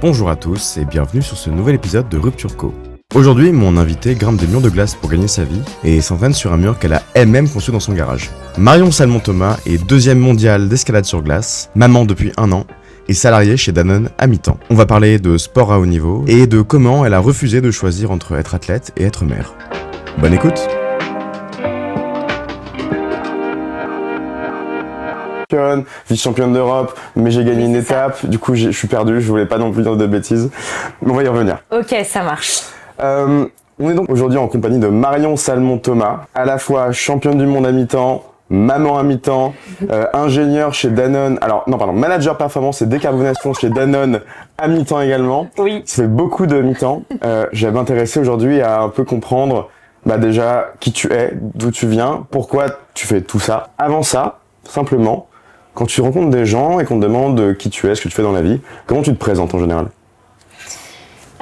Bonjour à tous et bienvenue sur ce nouvel épisode de Rupture Co. Aujourd'hui, mon invité grimpe des murs de glace pour gagner sa vie et s'entraîne sur un mur qu'elle a elle-même conçu dans son garage. Marion Salmon-Thomas est 2e mondiale d'escalade sur glace, maman depuis 1 an et salariée chez Danone à mi-temps. On va parler de sport à haut niveau et de comment elle a refusé de choisir entre être athlète et être mère. Bonne écoute! Vice-championne d'Europe, mais j'ai gagné une étape, du coup je suis perdu, je voulais pas non plus dire de bêtises, mais on va y revenir. Ok, ça marche. On est donc aujourd'hui en compagnie de Marion Salmon-Thomas, à la fois championne du monde à mi-temps, maman à mi-temps, ingénieure chez Danone, manager performance et décarbonation chez Danone à mi-temps également. Oui. Ça fait beaucoup de mi-temps. J'avais intéressé aujourd'hui à un peu comprendre déjà qui tu es, d'où tu viens, pourquoi tu fais tout ça. Avant ça, simplement, quand tu rencontres des gens et qu'on te demande qui tu es, ce que tu fais dans la vie, comment tu te présentes en général ?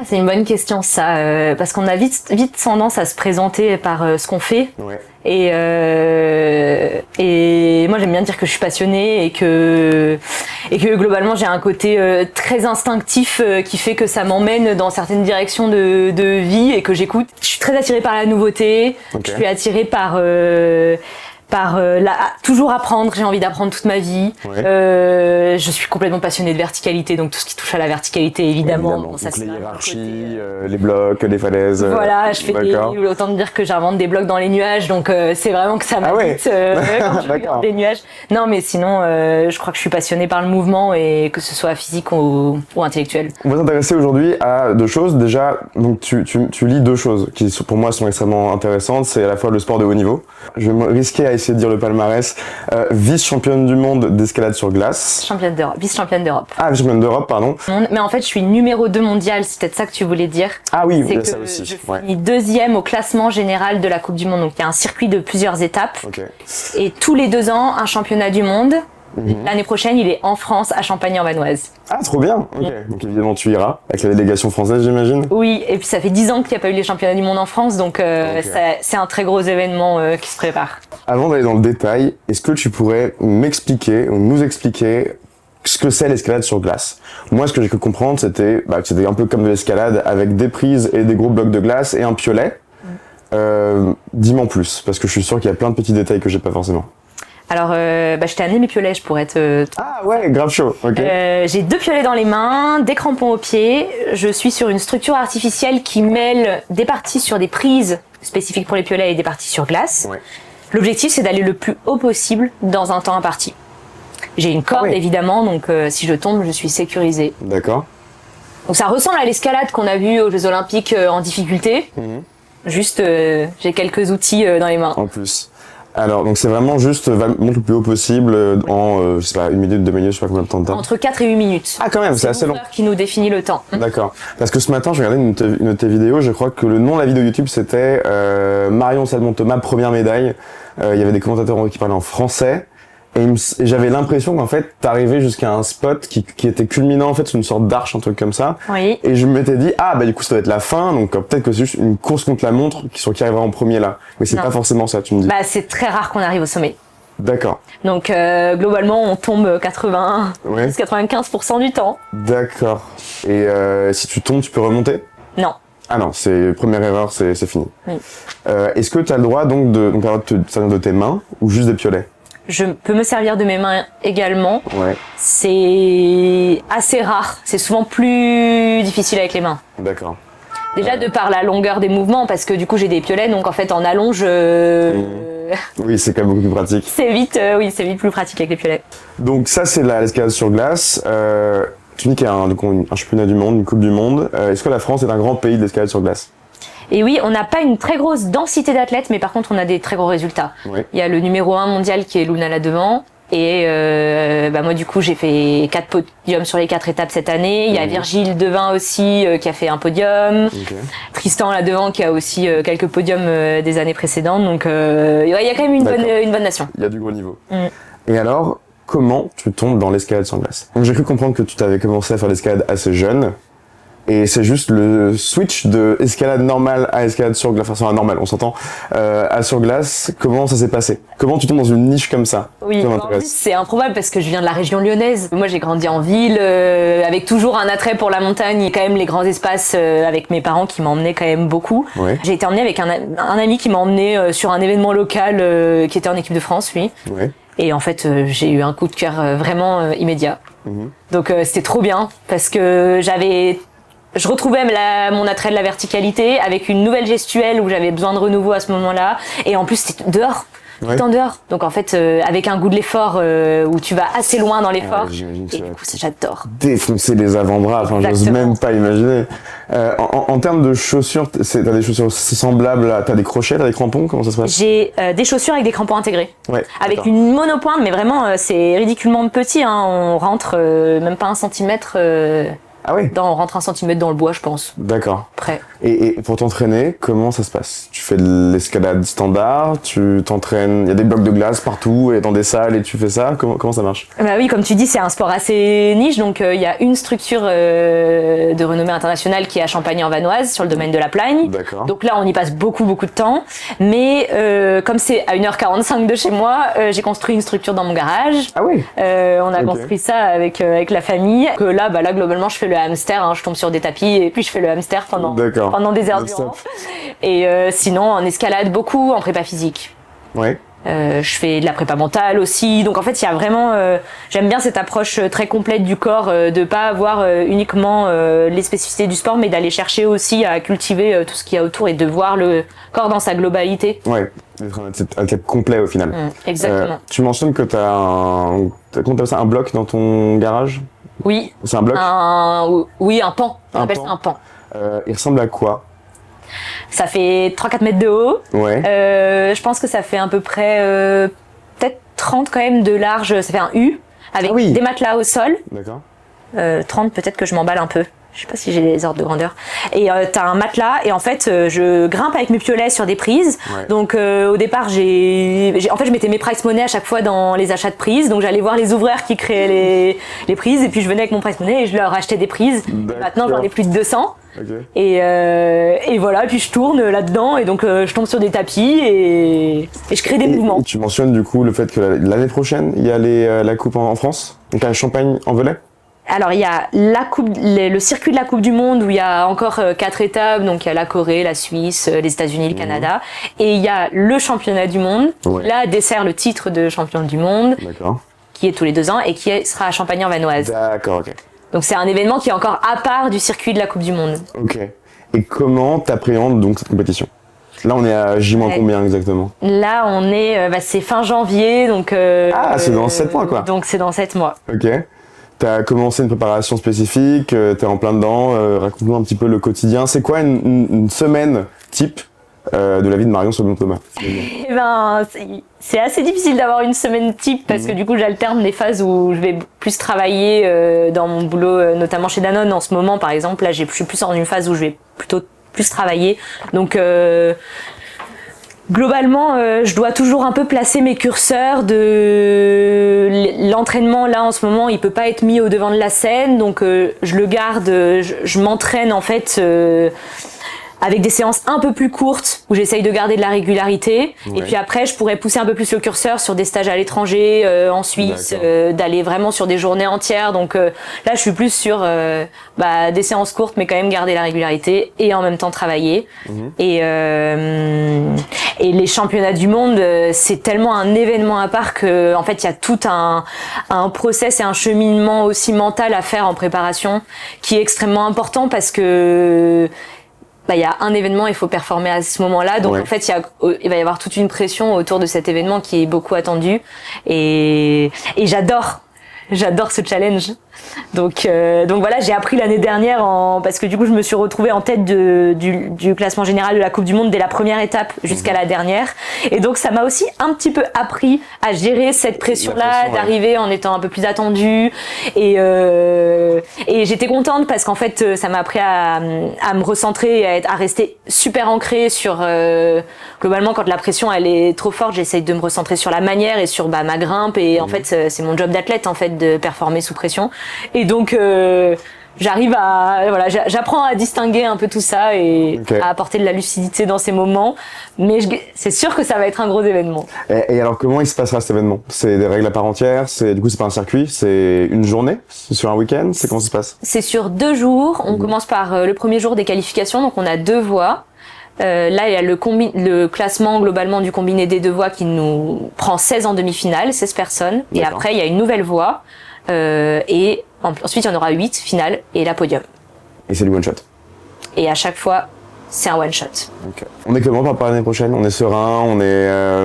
C'est une bonne question ça, parce qu'on a vite tendance à se présenter par ce qu'on fait. Ouais. Et moi j'aime bien dire que je suis passionnée et que globalement j'ai un côté très instinctif qui fait que ça m'emmène dans certaines directions de vie et que j'écoute. Je suis très attirée par la nouveauté, okay. Je suis attirée par toujours apprendre, j'ai envie d'apprendre toute ma vie. Ouais. Je suis complètement passionnée de verticalité, donc tout ce qui touche à la verticalité, évidemment. Bon, ça, donc les hiérarchies, les blocs, les falaises. Voilà, je fais autant de dire que j'invente des blocs dans les nuages, donc c'est vraiment que ça m'habite quand je regarde des nuages. Non, mais sinon, je crois que je suis passionnée par le mouvement et que ce soit physique ou intellectuel. On va s'intéresser aujourd'hui à 2 choses. Déjà, donc tu lis 2 choses qui pour moi sont extrêmement intéressantes. C'est à la fois le sport de haut niveau. Je vais me risquer à essayer de dire le palmarès. Vice-championne du monde d'escalade sur glace. Vice-championne d'Europe. Ah, vice-championne d'Europe, pardon. Mais en fait, je suis numéro 2 mondial, c'est peut-être ça que tu voulais dire. Ah oui, c'est que ça aussi. Je finis 2e au classement général de la Coupe du Monde. Donc il y a un circuit de plusieurs étapes. Okay. Et tous les 2 ans, un championnat du monde. L'année prochaine, il est en France, à Champagne-en-Vanoise. Ah, trop bien. Ok. Donc évidemment, tu iras avec la délégation française, j'imagine. Oui, et puis ça fait 10 ans qu'il n'y a pas eu les championnats du monde en France, donc c'est un très gros événement qui se prépare. Avant d'aller dans le détail, est-ce que tu pourrais m'expliquer ou nous expliquer ce que c'est l'escalade sur glace? Moi, ce que j'ai pu comprendre, c'était que c'était un peu comme de l'escalade avec des prises et des gros blocs de glace et un piolet. Dis-moi en plus, parce que je suis sûr qu'il y a plein de petits détails que j'ai pas forcément. Alors, je t'ai amené mes piolets, je pourrais te... Ah ouais, grave chaud, ok. J'ai 2 piolets dans les mains, des crampons aux pieds. Je suis sur une structure artificielle qui mêle des parties sur des prises spécifiques pour les piolets et des parties sur glace. Ouais. L'objectif, c'est d'aller le plus haut possible dans un temps imparti. J'ai une corde, évidemment, donc si je tombe, je suis sécurisée. D'accord. Donc ça ressemble à l'escalade qu'on a vu aux Jeux Olympiques en difficulté. Juste, j'ai quelques outils dans les mains. En plus. Alors, donc c'est vraiment juste monte le plus haut possible en, 1 minute, 2 minutes, je sais pas combien de temps de temps. Entre 4 et 8 minutes. Ah, quand même, c'est assez long. Qui nous définit le temps. D'accord. Parce que ce matin, j'ai regardé une de tes vidéos, je crois que le nom de la vidéo YouTube, c'était Marion Salmon-Thomas, première médaille. Il y avait des commentateurs qui parlaient en français. Et j'avais l'impression qu'en fait, t'arrivais jusqu'à un spot qui était culminant, en fait, sur une sorte d'arche, un truc comme ça. Oui. Et je m'étais dit, du coup, ça doit être la fin, donc peut-être que c'est juste une course contre la montre qui arrivera en premier là. Mais c'est pas forcément ça, tu me dis. C'est très rare qu'on arrive au sommet. D'accord. Donc, globalement, on tombe 95% du temps. D'accord. Et si tu tombes, tu peux remonter ? Non. Ah non, c'est première erreur, c'est fini. Oui. Est-ce que tu as le droit donc de servir de tes mains ou juste des piolets ? Je peux me servir de mes mains également. Ouais. C'est assez rare. C'est souvent plus difficile avec les mains. D'accord. Déjà de par la longueur des mouvements, parce que du coup j'ai des piolets, donc en fait en allonge. Oui, c'est quand même beaucoup plus pratique. C'est vite plus pratique avec les piolets. Donc ça c'est l'escalade sur glace. Tu dis qu'il y a un championnat du monde, une coupe du monde. Est-ce que la France est un grand pays de l'escalade sur glace ? Et oui, on n'a pas une très grosse densité d'athlètes, mais par contre, on a des très gros résultats. Oui. Il y a le numéro 1 mondial qui est Luna Ladevant. Et moi, du coup, j'ai fait 4 podiums sur les 4 étapes cette année. Il y a Virgile Devin aussi qui a fait un podium. Okay. Tristan Ladevant qui a aussi quelques podiums des années précédentes. Donc, il y a quand même une bonne nation. Il y a du gros niveau. Et alors, comment tu tombes dans l'escalade sur glace ? Donc, j'ai cru comprendre que tu t'avais commencé à faire l'escalade assez jeune. et c'est juste le switch de escalade normale à escalade sur glace, enfin normale, on s'entend, à sur glace. Comment ça s'est passé? Comment tu tombes dans une niche comme ça? Oui, en plus c'est improbable parce que je viens de la région lyonnaise. Moi j'ai grandi en ville, avec toujours un attrait pour la montagne et quand même les grands espaces, avec mes parents qui m'emmenaient quand même beaucoup. Ouais. J'ai été emmenée avec un ami qui m'a emmenée sur un événement local qui était en équipe de France, lui. Ouais. Et en fait j'ai eu un coup de cœur vraiment immédiat. Donc c'était trop bien parce que je retrouvais mon attrait de la verticalité avec une nouvelle gestuelle où j'avais besoin de renouveau à ce moment-là. Et en plus, c'était dehors. Ouais. Tout en dehors. Donc en fait, avec un goût de l'effort où tu vas assez loin dans l'effort. J'imagine que et du coup, j'adore. défoncer les avant-bras, enfin j'ose même pas imaginer. En termes de chaussures, t'as des chaussures semblables, t'as des crochets, t'as des crampons, comment ça se passe? J'ai des chaussures avec des crampons intégrés. Ouais, avec une monopointe, mais vraiment c'est ridiculement petit. Hein. On rentre même pas 1 centimètre. Ah ouais. On rentre 1 centimètre dans le bois, je pense. D'accord. Prêt. Et pour t'entraîner, comment ça se passe? Tu fais de l'escalade standard, tu t'entraînes, il y a des blocs de glace partout et dans des salles et tu fais ça, comment ça marche? Bah oui, comme tu dis, c'est un sport assez niche, donc il y a une structure de renommée internationale qui est à Champagne-en-Vanoise, sur le domaine de la Plagne. D'accord. Donc là, on y passe beaucoup de temps, mais comme c'est à 1h45 de chez moi, j'ai construit une structure dans mon garage. Ah oui. On a construit ça avec la famille. Que là, globalement, je fais le hamster, hein, je tombe sur des tapis et puis je fais le hamster pendant des heures durant. Et sinon, en escalade, beaucoup, en prépa physique. Ouais. Je fais de la prépa mentale aussi. Donc en fait, il y a vraiment... j'aime bien cette approche très complète du corps, de pas avoir uniquement les spécificités du sport, mais d'aller chercher aussi à cultiver tout ce qu'il y a autour et de voir le corps dans sa globalité. Ouais, d'être un athlète complet au final. Exactement. Tu mentionnes que t'as un bloc dans ton garage? Oui. C'est un bloc? Oui, un pan. On appelle pan. ça un pan. Il ressemble à quoi? Ça fait 3-4 mètres de haut. Ouais. Je pense que ça fait à peu près peut-être 30 quand même de large. Ça fait un U avec des matelas au sol. D'accord. 30, peut-être que je m'emballe un peu. Je sais pas si j'ai les ordres de grandeur. Et t'as un matelas et en fait je grimpe avec mes piolets sur des prises. Ouais. Donc au départ en fait je mettais mes price money à chaque fois dans les achats de prises. Donc j'allais voir les ouvreurs qui créaient les prises et puis je venais avec mon price money et je leur achetais des prises. Maintenant j'en ai plus de 200. Okay. Et voilà, puis je tourne là-dedans et donc je tombe sur des tapis et je crée des mouvements. Et tu mentionnes du coup le fait que l'année prochaine il y a la coupe en France, donc à Champagne-en-Velay. Alors il y a le circuit de la Coupe du Monde où il y a encore 4 étapes, donc il y a la Corée, la Suisse, les États-Unis, le Canada, et il y a le championnat du monde. Ouais. Là dessert le titre de champion du monde, qui est tous les 2 ans et qui sera à Champagne-en-Vanoise. D'accord, ok. Donc c'est un événement qui est encore à part du circuit de la Coupe du Monde. Ok. Et comment t'appréhendes donc cette compétition? Là on est à J- combien exactement? Là on est, c'est fin janvier, donc... c'est dans 7 mois quoi. Donc c'est dans 7 mois. Ok. T'as commencé une préparation spécifique, t'es en plein dedans, raconte-nous un petit peu le quotidien. C'est quoi une semaine type de la vie de Marion Sabelon-Thomas? Eh ben, c'est assez difficile d'avoir une semaine type parce que du coup j'alterne les phases où je vais plus travailler dans mon boulot, notamment chez Danone en ce moment par exemple. Là je suis plus en une phase où je vais plutôt plus travailler. Donc globalement, je dois toujours un peu placer mes curseurs de l'entraînement. Là, en ce moment, il peut pas être mis au devant de la scène, donc je le garde. Je m'entraîne en fait avec des séances un peu plus courtes où j'essaye de garder de la régularité. Ouais. Et puis après, je pourrais pousser un peu plus le curseur sur des stages à l'étranger, en Suisse, d'aller vraiment sur des journées entières. Donc là, je suis plus sur des séances courtes, mais quand même garder la régularité et en même temps travailler. Et les championnats du monde, c'est tellement un événement à part que, en fait, il y a tout un process et un cheminement aussi mental à faire en préparation qui est extrêmement important parce que il y a un événement, il faut performer à ce moment-là. Donc en fait, il va y avoir toute une pression autour de cet événement qui est beaucoup attendu. Et j'adore ce challenge. Donc voilà, j'ai appris l'année dernière parce que du coup je me suis retrouvée en tête du classement général de la Coupe du Monde dès la première étape jusqu'à la dernière. Et donc ça m'a aussi un petit peu appris à gérer cette pression-là, d'arriver en étant un peu plus attendue. Et j'étais contente parce qu'en fait ça m'a appris à me recentrer et à rester super ancrée sur globalement quand la pression elle est trop forte, j'essaye de me recentrer sur la manière et sur ma grimpe et en fait c'est mon job d'athlète en fait de performer sous pression. Et donc j'arrive à voilà, j'apprends à distinguer un peu tout ça et à apporter de la lucidité dans ces moments. Mais c'est sûr que ça va être un gros événement. Et alors comment il se passera cet événement? C'est des règles à part entière? Du coup c'est pas un circuit, c'est une journée? C'est sur un week-end? C'est comment ça se passe? C'est sur 2 jours. On commence par le premier jour des qualifications, donc on a 2 voies. Là, il y a le classement globalement du combiné des 2 voies qui nous prend 16 en demi-finale, 16 personnes. Et après, il y a une nouvelle voie. Et ensuite, il y en aura 8 finales et la podium. Et c'est du one-shot? Et à chaque fois, c'est un one-shot. Okay. On est comment par rapport à l'année prochaine? On est serein?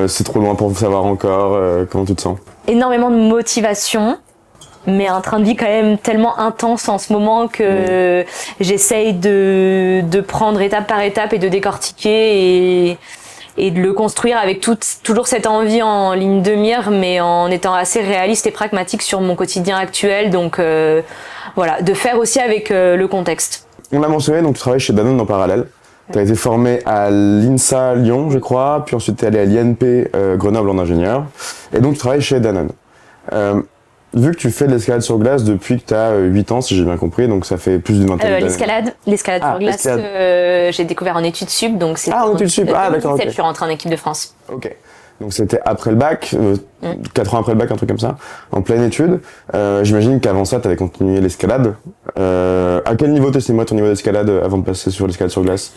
C'est trop loin pour vous savoir encore? Comment tu te sens? Énormément de motivation. Mais un train de vie quand même tellement intense en ce moment que j'essaye de prendre étape par étape et de décortiquer et de le construire avec toujours cette envie en ligne de mire, mais en étant assez réaliste et pragmatique sur mon quotidien actuel. Donc voilà, de faire aussi avec le contexte. On l'a mentionné, donc tu travailles chez Danone en parallèle. Tu as été formé à l'INSA Lyon, je crois, puis ensuite tu es allé à l'INP Grenoble en ingénieur. Et donc tu travailles chez Danone. Vu que tu fais de l'escalade sur glace depuis que tu as 8 ans, si j'ai bien compris, donc ça fait plus d'une vingtaine d'années. L'escalade sur glace, j'ai découvert en études sup, donc c'est en études sup, d'accord, ok. Je suis rentrée en équipe de France. Ok. Donc c'était après le bac, 4 ans après le bac, un truc comme ça, en pleine étude. J'imagine qu'avant ça, tu avais continué l'escalade. À quel niveau t'estimes-moi ton niveau d'escalade avant de passer sur l'escalade sur glace?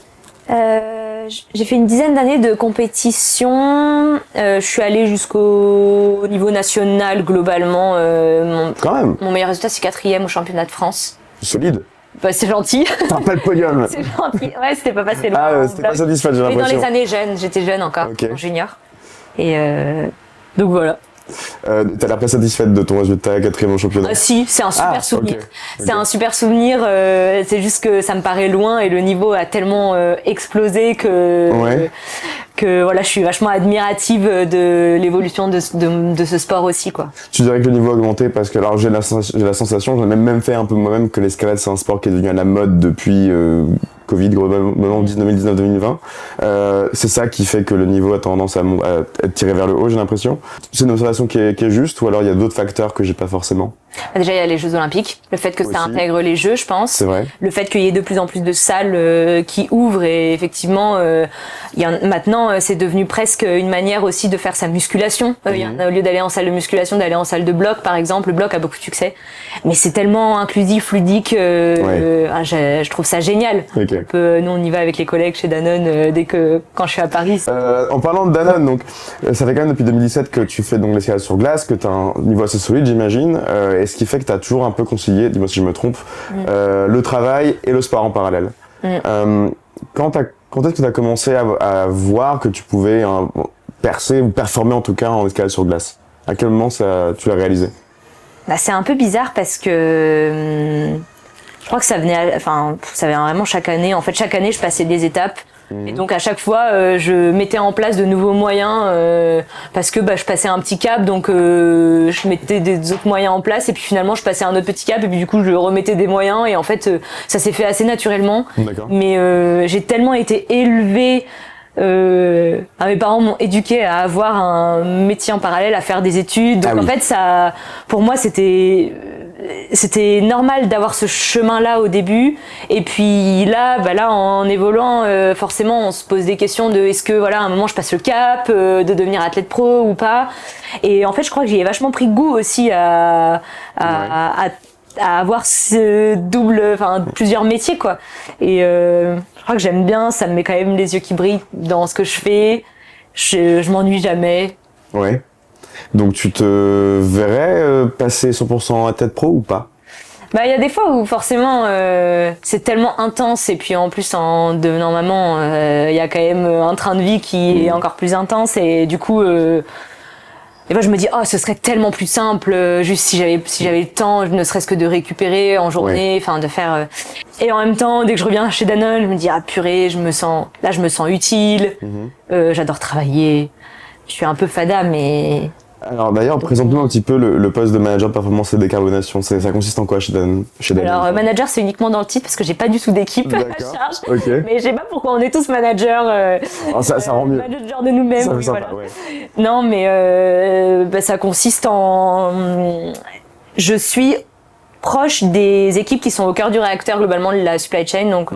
J'ai fait une dizaine d'années de compétition. Je suis allée jusqu'au niveau national globalement. Quand même. Mon meilleur résultat, c'est 4e au championnat de France. Solide. Bah, c'est gentil. T'as pas le podium. C'est gentil. Ouais, c'était pas passé loin. Ah, c'était pas satisfait, j'ai l'impression. Mais dans les années jeunes, j'étais jeune encore, en junior. Et donc voilà. T'as l'air pas satisfaite de ton résultat 4e au championnat? Si, c'est un super souvenir. Okay. C'est un super souvenir. C'est juste que ça me paraît loin et le niveau a tellement explosé que voilà, je suis vachement admirative de l'évolution de ce sport aussi, quoi. Tu dirais que le niveau a augmenté parce que alors j'ai la sensation, j'en ai même fait un peu moi-même, que l'escalade c'est un sport qui est devenu à la mode depuis Covid, globalement 2019-2020. C'est ça qui fait que le niveau a tendance à être tiré vers le haut, j'ai l'impression. C'est une observation qui est juste, ou alors il y a d'autres facteurs que j'ai pas forcément? Déjà, il y a les Jeux Olympiques, le fait que ça intègre les Jeux, je pense. C'est vrai. Le fait qu'il y ait de plus en plus de salles qui ouvrent et effectivement, maintenant, c'est devenu presque une manière aussi de faire sa musculation. Au lieu d'aller en salle de musculation, d'aller en salle de bloc, par exemple. Le bloc a beaucoup de succès. Mais c'est tellement inclusif, ludique, je trouve ça génial. Okay. Nous, on y va avec les collègues chez Danone quand je suis à Paris. En parlant de Danone, donc, ça fait quand même depuis 2017 que tu fais donc l'escalade sur glace, que tu as un niveau assez solide, j'imagine. Et ce qui fait que tu as toujours un peu concilié, dis-moi si je me trompe, le travail et le sport en parallèle. Quand est-ce que tu as commencé à voir que tu pouvais percer ou performer en tout cas en escalade sur glace? À quel moment tu l'as réalisé? Bah, c'est un peu bizarre parce que je crois que ça venait vraiment chaque année. En fait, chaque année, je passais des étapes. Et donc à chaque fois, je mettais en place de nouveaux moyens parce que je passais un petit cap, donc je mettais des autres moyens en place et puis finalement je passais un autre petit cap et puis du coup je remettais des moyens et en fait ça s'est fait assez naturellement. Mais j'ai tellement été élevée. Mes parents m'ont éduquée à avoir un métier en parallèle, à faire des études. Donc en fait, ça, pour moi, c'était normal d'avoir ce chemin-là au début. Et puis là, en évoluant, forcément, on se pose des questions de est-ce que à un moment je passe le cap, de devenir athlète pro ou pas. Et en fait, je crois que j'y ai vachement pris goût aussi à avoir ce plusieurs métiers, quoi. Et je crois que j'aime bien, ça me met quand même les yeux qui brillent dans ce que je fais. Je m'ennuie jamais. Ouais. Donc tu te verrais passer 100% à tête pro ou pas? Il y a des fois où forcément c'est tellement intense et puis en plus en devenant maman, il y a quand même un train de vie qui est encore plus intense et du coup je me dis ce serait tellement plus simple juste si j'avais le temps, ne serait-ce que de récupérer en journée, de faire et en même temps dès que je reviens chez Danone, je me dis purée, je me sens utile, j'adore travailler, je suis un peu fada mais alors d'ailleurs, présente-nous un petit peu le poste de manager de performance et décarbonation. Ça consiste en quoi chez Danone? Alors manager, c'est uniquement dans le titre parce que j'ai pas du tout d'équipe à charge. Okay. Mais je sais pas pourquoi on est tous managers. Ça rend mieux. Manager de nous-mêmes. Ça fait sympa, Non, mais ça consiste en. Je suis proche des équipes qui sont au cœur du réacteur globalement de la supply chain, donc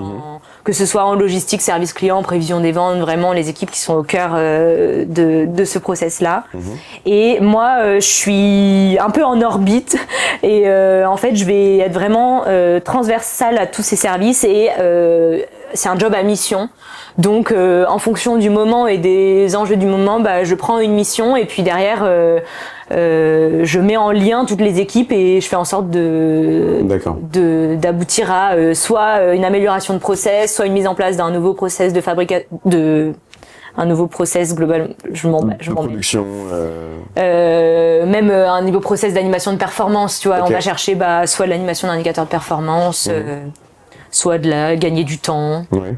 que ce soit en logistique, service client, prévision des ventes, vraiment les équipes qui sont au cœur de ce process-là. Et moi, je suis un peu en orbite et en fait, je vais être vraiment transversale à tous ces services et c'est un job à mission. Donc, en fonction du moment et des enjeux du moment, je prends une mission et puis derrière, je mets en lien toutes les équipes et je fais en sorte d'aboutir à soit une amélioration de process, soit une mise en place d'un nouveau process de fabrication, un nouveau process global. Je m'en production. Même un nouveau process d'animation de performance. Tu vois, Okay. on va chercher soit de l'animation d'indicateurs de performance, soit de gagner du temps. Ouais.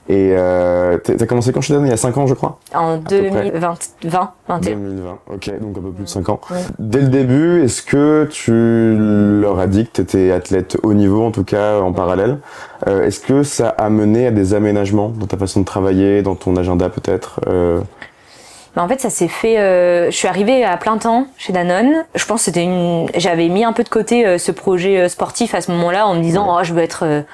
Et t'as commencé quand chez Danone? Il y a 5 ans, je crois? En 2020, 21. 2020, ok, donc un peu plus de 5 ans. Ouais. Dès le début, est-ce que tu leur as dit que t'étais athlète haut niveau, en tout cas en parallèle? Est-ce que ça a mené à des aménagements dans ta façon de travailler, dans ton agenda peut-être? En fait, ça s'est fait. Je suis arrivée à plein temps chez Danone. Je pense que j'avais mis un peu de côté ce projet sportif à ce moment-là, en me disant je veux être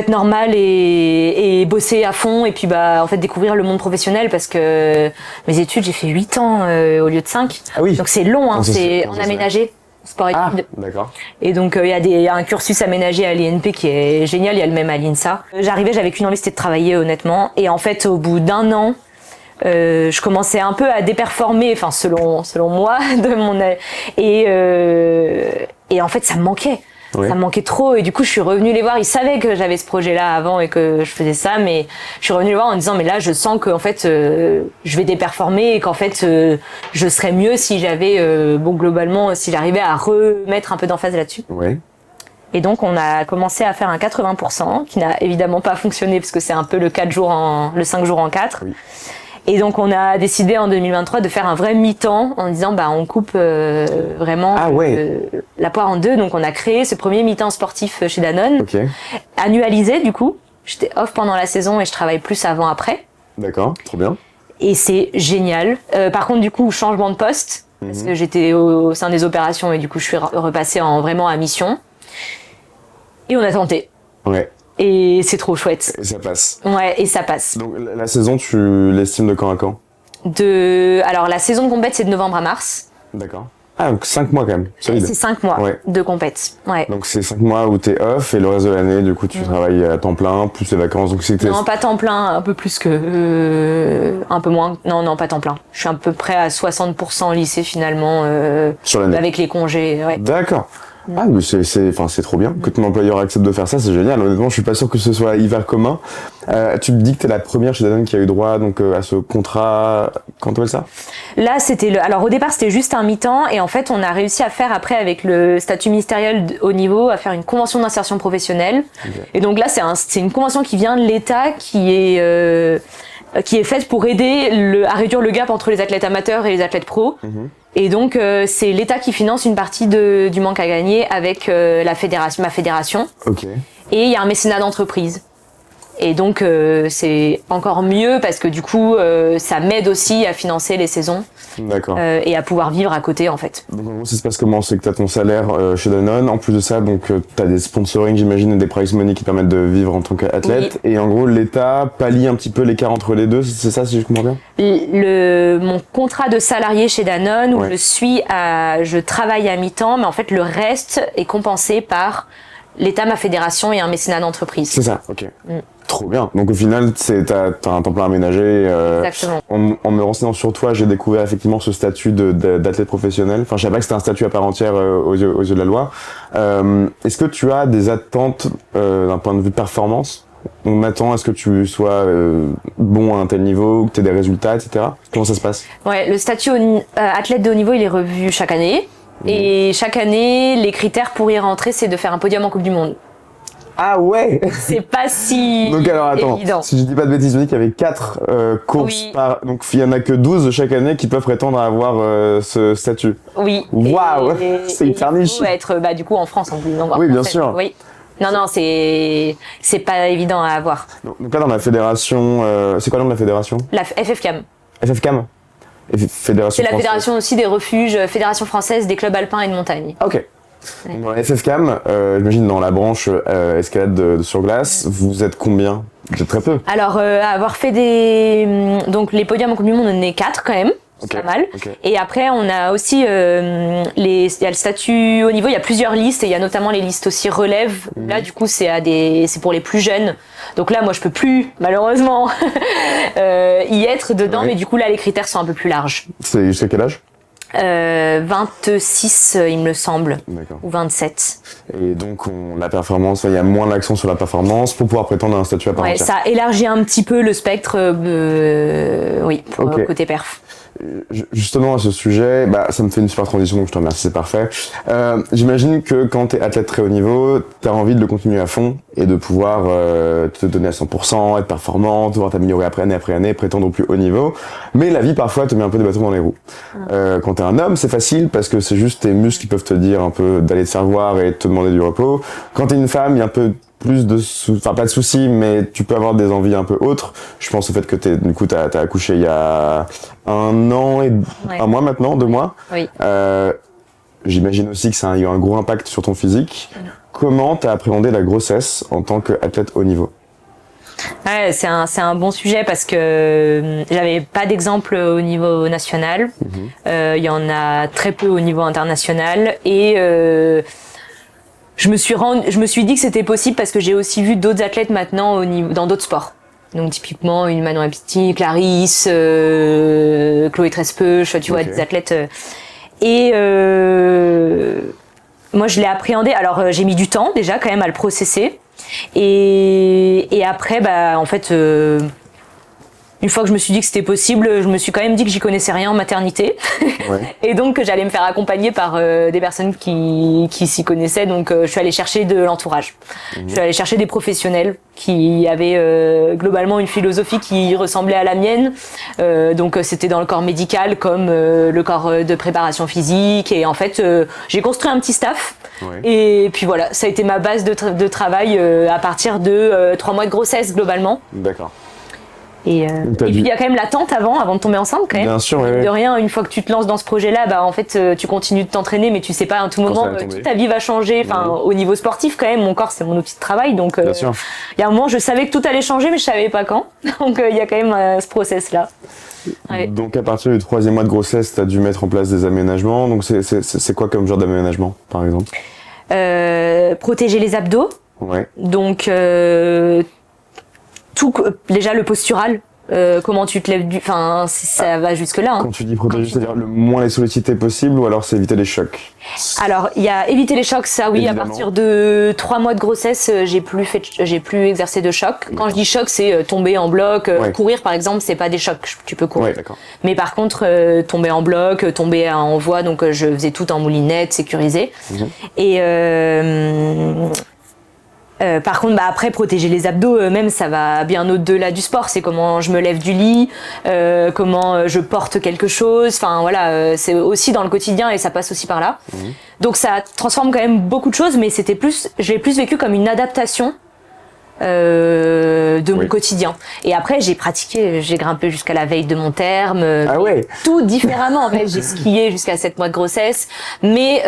normale et bosser à fond et puis en fait découvrir le monde professionnel parce que mes études j'ai fait 8 ans au lieu de 5. Ah oui. Donc c'est long, hein, c'est en aménagé. Sport études. D'accord. Et donc il y a un cursus aménagé à l'INP qui est génial, il y a le même à l'INSA. J'avais qu'une envie, c'était de travailler honnêtement et en fait au bout d'1 an je commençais un peu à déperformer, enfin selon moi de mon et en fait ça me manquait. Oui. Ça me manquait trop et du coup je suis revenue les voir. Ils savaient que j'avais ce projet-là avant et que je faisais ça, mais je suis revenue les voir en disant mais là je sens qu'en fait je vais déperformer et qu'en fait je serais mieux si j'avais globalement si j'arrivais à remettre un peu d'emphase là-dessus. Oui. Et donc on a commencé à faire un 80% qui n'a évidemment pas fonctionné parce que c'est un peu le 5 jours en 4. Oui. Et donc on a décidé en 2023 de faire un vrai mi-temps en disant on coupe vraiment la poire en deux. Donc on a créé ce premier mi-temps sportif chez Danone, annualisé du coup. J'étais off pendant la saison et je travaille plus avant-après. D'accord, trop bien. Et c'est génial. Par contre du coup changement de poste parce que j'étais au sein des opérations et du coup je suis repassée vraiment à mission. Et on a tenté. Ouais. Et c'est trop chouette. Et ça passe. Ouais, et ça passe. Donc la saison, tu l'estimes de quand à quand? Alors la saison de compète, c'est de novembre à mars. D'accord. Ah, donc 5 mois quand même. Solide. C'est 5 mois de compète. Ouais. Donc c'est 5 mois où t'es off et le reste de l'année, du coup, tu travailles à temps plein, plus les vacances. Donc Non, pas temps plein, un peu plus que... un peu moins. Non, pas temps plein. Je suis à peu près à 60% lycée finalement. Sur l'année. Avec les congés, ouais. D'accord. Ah, mais c'est trop bien que ton employeur accepte de faire ça, c'est génial. Honnêtement, je suis pas sûr que ce soit hyper commun. Tu me dis que t'es la première chez Danone qui a eu droit donc à ce contrat. Comment t'appelles ça? Là, alors au départ, c'était juste un mi-temps et en fait, on a réussi à faire après avec le statut ministériel haut niveau à faire une convention d'insertion professionnelle. Okay. Et donc là, c'est une convention qui vient de l'État qui est faite pour aider à réduire le gap entre les athlètes amateurs et les athlètes pros. Et donc c'est l'État qui finance une partie du manque à gagner avec ma fédération. Okay. Et il y a un mécénat d'entreprise. Et donc c'est encore mieux parce que du coup ça m'aide aussi à financer les saisons. D'accord. Et à pouvoir vivre à côté en fait. Donc en gros ça se passe comment? C'est que t'as ton salaire chez Danone, en plus de ça donc t'as des sponsoring j'imagine et des prize money qui permettent de vivre en tant qu'athlète. Oui. Et en gros l'État pallie un petit peu l'écart entre les deux, c'est ça si je comprends bien? Mon contrat de salarié chez Danone où je travaille à mi-temps mais en fait le reste est compensé par l'État, ma fédération et un mécénat d'entreprise. C'est ça, ok. Trop bien. Donc au final, t'as un temps plein aménagé. Exactement. En me renseignant sur toi, j'ai découvert effectivement ce statut d'athlète professionnel. Enfin, je savais pas que c'était un statut à part entière aux yeux de la loi. Est-ce que tu as des attentes d'un point de vue performance? On m'attend à ce que tu sois bon à un tel niveau, que tu aies des résultats, etc. Comment ça se passe? Ouais, le statut athlète de haut niveau, il est revu chaque année. Et chaque année, les critères pour y rentrer, c'est de faire un podium en Coupe du Monde. Ah ouais. C'est pas si donc alors attends, évident. Si je dis pas de bêtises, je dis qu'il y avait 4 courses par... Donc il y en a que 12 chaque année qui peuvent prétendre à avoir ce statut. Oui. Waouh. C'est hyper niche. Il faut être du coup en France en plus. Donc, oui, bien sûr. Oui. Non, c'est pas évident à avoir. Donc là dans la fédération, c'est quoi le nom de la fédération? La FFCAM. FFCAM. C'est la fédération aussi des refuges, fédération française des clubs alpins et de montagne. Ok. Ouais. Dans la FFCAM, j'imagine dans la branche escalade sur glace, vous êtes combien? Vous êtes très peu. Alors, avoir fait donc les podiums en Coupe du Monde, on est 4 quand même. C'est pas mal. Et après, on a aussi il y a le statut au niveau. Il y a plusieurs listes et il y a notamment les listes aussi relève. Là, du coup, c'est pour les plus jeunes. Donc là, moi, je peux plus malheureusement y être dedans, mais du coup, là, les critères sont un peu plus larges. C'est jusqu'à quel âge? 26, il me semble, ou 27. Et donc, la performance, il y a moins l'accent sur la performance pour pouvoir prétendre à un statut à part entière. Ça élargit un petit peu le spectre, pour côté perf. Justement, à ce sujet, ça me fait une super transition, donc je te remercie, c'est parfait. J'imagine que quand t'es athlète très haut niveau, t'as envie de le continuer à fond et de pouvoir te donner à 100%, être performant, pouvoir t'améliorer année après année, prétendre au plus haut niveau. Mais la vie, parfois, te met un peu des bâtons dans les roues. Quand t'es un homme, c'est facile parce que c'est juste tes muscles qui peuvent te dire un peu d'aller te faire voir et te demander du repos. Quand t'es une femme, il y a un peu plus pas de soucis, mais tu peux avoir des envies un peu autres. Je pense au fait que t'as accouché il y a 1 an et 1 mois maintenant, 2 mois. Oui. J'imagine aussi que ça a eu un gros impact sur ton physique. Comment t'as appréhendé la grossesse en tant qu'athlète haut niveau? Ouais, c'est un bon sujet parce que j'avais pas d'exemple au niveau national. Il y en a très peu au niveau international et je me suis dit que c'était possible parce que j'ai aussi vu d'autres athlètes maintenant dans d'autres sports. Donc typiquement une Manon Apiti, Clarisse, Chloé Trespeuch, tu vois, des athlètes. Et moi je l'ai appréhendé. Alors j'ai mis du temps déjà quand même à le processer. Et après, en fait, une fois que je me suis dit que c'était possible, je me suis quand même dit que j'y connaissais rien en maternité. Et donc que j'allais me faire accompagner par des personnes qui s'y connaissaient. Donc je suis allée chercher de l'entourage. Je suis allée chercher des professionnels qui avaient globalement une philosophie qui ressemblait à la mienne. Donc c'était dans le corps médical comme le corps de préparation physique. Et en fait, j'ai construit un petit staff. Et puis voilà, ça a été ma base de travail à partir de 3 mois de grossesse globalement. D'accord. Et puis il y a quand même l'attente avant de tomber enceinte quand même. Bien sûr, de rien, une fois que tu te lances dans ce projet-là, en fait tu continues de t'entraîner, mais tu sais pas à tout moment toute ta vie va changer. Enfin, au niveau sportif quand même, mon corps c'est mon outil de travail, donc il y a un moment je savais que tout allait changer, mais je savais pas quand. Donc il y a quand même ce process-là. Ouais. Donc à partir du 3e mois de grossesse, tu as dû mettre en place des aménagements. Donc c'est quoi comme genre d'aménagement, par exemple? Protéger les abdos. Donc déjà le postural. Comment tu te lèves ça va jusque là. Quand tu dis protéger, c'est-à-dire le moins les solliciter possible, ou alors c'est éviter les chocs? Alors il y a éviter les chocs, ça oui. Évidemment. À partir de 3 mois de grossesse, j'ai plus exercé de choc. Quand je dis choc, c'est tomber en bloc, courir par exemple, c'est pas des chocs, tu peux courir. Mais par contre tomber en bloc, tomber en voie, donc je faisais tout en moulinette, sécurisé. Et par contre, après, protéger les abdos, même, ça va bien au-delà du sport. C'est comment je me lève du lit, comment je porte quelque chose. Enfin, voilà, c'est aussi dans le quotidien et ça passe aussi par là. Donc, ça transforme quand même beaucoup de choses, mais je l'ai plus vécu comme une adaptation de mon quotidien. Et après, j'ai pratiqué, j'ai grimpé jusqu'à la veille de mon terme. Tout différemment, en fait. J'ai skié jusqu'à 7 mois de grossesse. Mais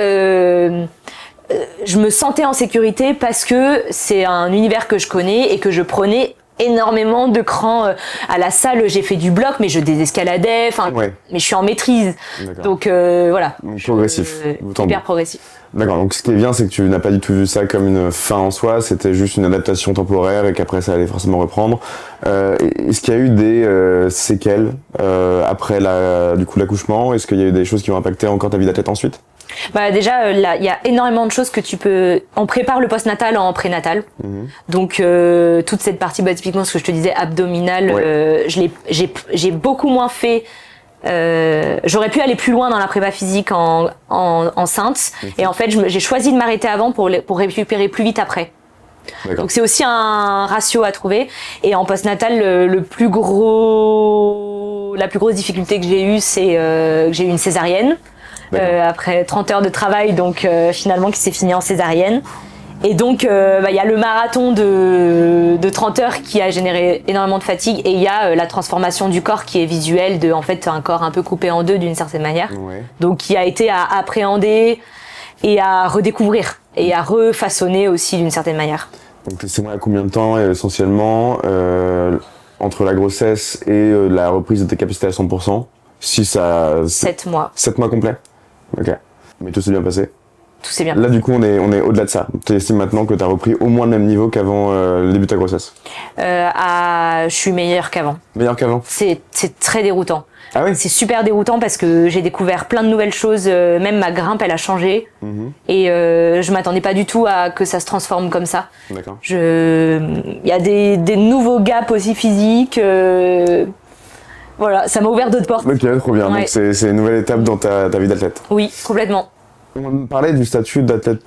je me sentais en sécurité parce que c'est un univers que je connais et que je prenais énormément de crans à la salle. J'ai fait du bloc, mais je désescaladais, mais je suis en maîtrise. Donc voilà. Progressif. Hyper progressif. D'accord, donc ce qui est bien, c'est que tu n'as pas du tout vu ça comme une fin en soi, c'était juste une adaptation temporaire et qu'après ça allait forcément reprendre. Est-ce qu'il y a eu des séquelles après l'accouchement? Est-ce qu'il y a eu des choses qui ont impacté encore ta vie d'athlète ensuite? Déjà, il y a énormément de choses que on prépare le postnatal en prénatal. Donc toute cette partie, typiquement ce que je te disais, abdominale, j'ai beaucoup moins fait. J'aurais pu aller plus loin dans la prépa physique enceinte, et en fait j'ai choisi de m'arrêter avant pour récupérer plus vite après. Donc c'est aussi un ratio à trouver. Et en postnatal, la plus grosse difficulté que j'ai eue, c'est que j'ai eu une césarienne. Après 30 heures de travail, donc finalement qui s'est fini en césarienne. Et donc il y a le marathon de 30 heures qui a généré énormément de fatigue, et il y a la transformation du corps qui est visuelle, de en fait un corps un peu coupé en deux d'une certaine manière. Donc qui a été à appréhender. et à redécouvrir et à refaçonner aussi d'une certaine manière. Donc c'est moi à combien de temps essentiellement entre la grossesse et la reprise de tes capacités à 100%? Si ça... 7 mois. 7 mois complets? Ok. Mais tout s'est bien passé? Tout s'est bien passé. Là du coup on est au-delà de ça. Tu estimes maintenant que tu as repris au moins le même niveau qu'avant le début de ta grossesse? Je suis meilleure qu'avant. Meilleure qu'avant? C'est très déroutant. Ah oui? C'est super déroutant parce que j'ai découvert plein de nouvelles choses, même ma grimpe elle a changé et je m'attendais pas du tout à que ça se transforme comme ça. D'accord. Il y a des nouveaux gaps aussi physiques, voilà, ça m'a ouvert d'autres portes. Ok, trop bien, Ouais. donc c'est une nouvelle étape dans ta vie d'athlète. Oui, complètement. On parlait du statut d'athlète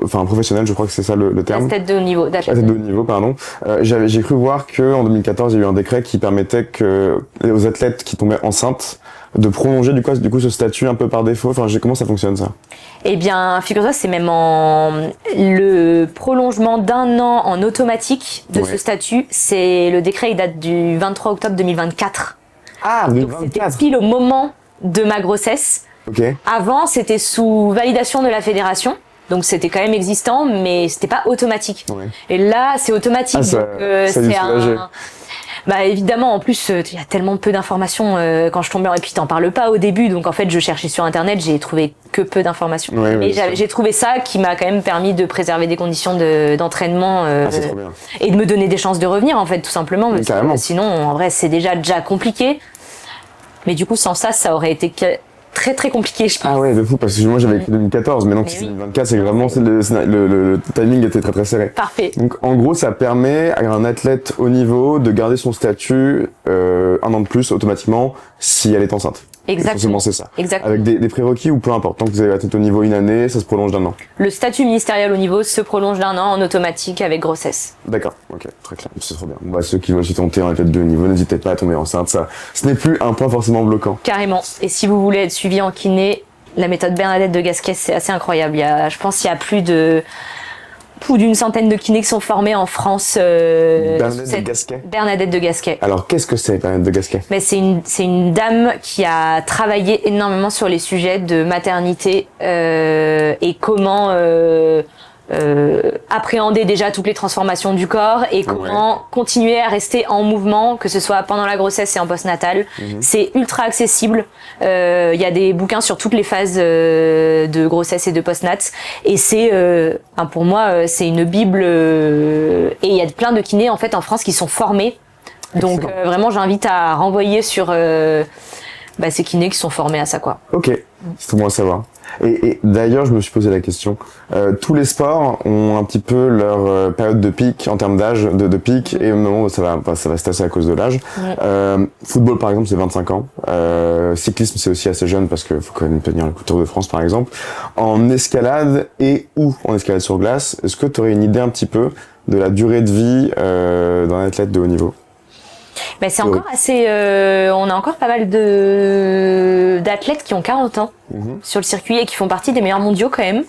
professionnel, je crois que c'est ça le terme. Athlète de haut niveau, d'athlète. Athlète de haut niveau, pardon. J'ai cru voir que en 2014, il y a eu un décret qui permettait aux athlètes qui tombaient enceintes de prolonger du coup ce statut un peu par défaut. Enfin, comment ça fonctionne ça? Eh bien, figure-toi, c'est même le prolongement d'1 an en automatique de ce statut. C'est le décret, il date du 23 octobre 2024. Ah, Donc 2024. c'était pile au moment de ma grossesse. Ok. Avant, c'était sous validation de la fédération. Donc c'était quand même existant, mais c'était pas automatique. Ouais. Et là, c'est automatique. Ah, ça donc a dû c'est soulager. Bah évidemment, en plus, il y a tellement peu d'informations quand je tombais. Et puis t'en parles pas au début, donc en fait, je cherchais sur internet, j'ai trouvé que peu d'informations. Ouais, ouais, et j'ai trouvé ça qui m'a quand même permis de préserver des conditions d'entraînement C'est trop bien. et de me donner des chances de revenir en fait, tout simplement. Parce Carrément. que sinon, en vrai, c'est déjà compliqué. Mais du coup, sans ça, ça aurait été très très compliqué, je pense. Ah ouais, de fou, parce que moi j'avais écrit 2014, mais donc Mais c'est oui. 2024, c'est que vraiment le timing était très très serré. Parfait. Donc en gros, ça permet à un athlète haut niveau de garder son statut 1 an de plus automatiquement si elle est enceinte. Exactement. Essentiellement, c'est ça. Exactement. Avec des prérequis ou peu importe. Tant que vous avez atteint au niveau 1 année, ça se prolonge d'1 an. Le statut ministériel au niveau se prolonge d'1 an en automatique avec grossesse. D'accord, ok, très clair. C'est trop bien. Bon, bah, ceux qui veulent aussi tenter en athlète de haut niveau, n'hésitez pas à tomber enceinte. Ça, ce n'est plus un point forcément bloquant. Carrément. Et si vous voulez être suivi en kiné, la méthode Bernadette de Gasquet, c'est assez incroyable. Je pense qu'il y a plus d'une centaine de kinés qui sont formés en France. Bernadette de Gasquet. Bernadette de Gasquet. Alors, qu'est-ce que c'est, Bernadette de Gasquet? Mais c'est une dame qui a travaillé énormément sur les sujets de maternité et comment appréhender déjà toutes les transformations du corps et comment continuer à rester en mouvement, que ce soit pendant la grossesse et en postnatal. C'est ultra accessible. Il y a des bouquins sur toutes les phases de grossesse et de postnat. Et c'est, pour moi, c'est une bible. Et il y a plein de kinés en fait en France qui sont formés. Donc vraiment, j'invite à renvoyer sur ces kinés qui sont formés à ça, quoi. Ok, c'est trop bon à savoir. Et d'ailleurs, je me suis posé la question. Tous les sports ont un petit peu leur période de pic en termes d'âge, de pic, et au moment où ça va se tasser à cause de l'âge. Football, par exemple, c'est 25 ans. Cyclisme, c'est aussi assez jeune parce que faut quand même tenir le Tour de France, par exemple. En escalade ou en escalade sur glace, est-ce que tu aurais une idée un petit peu de la durée de vie d'un athlète de haut niveau? Ben, c'est encore assez. On a encore pas mal d'athlètes qui ont 40 ans sur le circuit et qui font partie des meilleurs mondiaux quand même.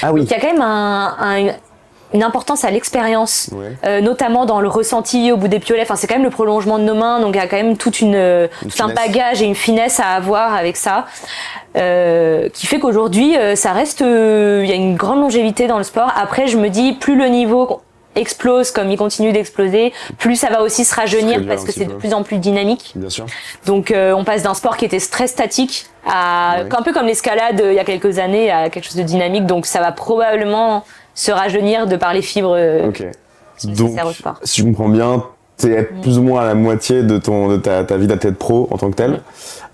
Ah oui. Donc, il y a quand même une importance à l'expérience, notamment dans le ressenti au bout des piolets. Enfin, c'est quand même le prolongement de nos mains, donc il y a quand même tout un bagage et une finesse à avoir avec ça, qui fait qu'aujourd'hui, ça reste. Il y a une grande longévité dans le sport. Après, je me dis, plus le niveau explose comme il continue d'exploser, plus ça va aussi se rajeunir parce que c'est de plus en plus dynamique. Bien sûr. Donc on passe d'un sport qui était très statique à un peu comme l'escalade il y a quelques années à quelque chose de dynamique. Donc ça va probablement se rajeunir de par les fibres nécessaires au sport. Si je comprends bien, t'es plus ou moins à la moitié de ta vie d'athlète pro en tant que tel.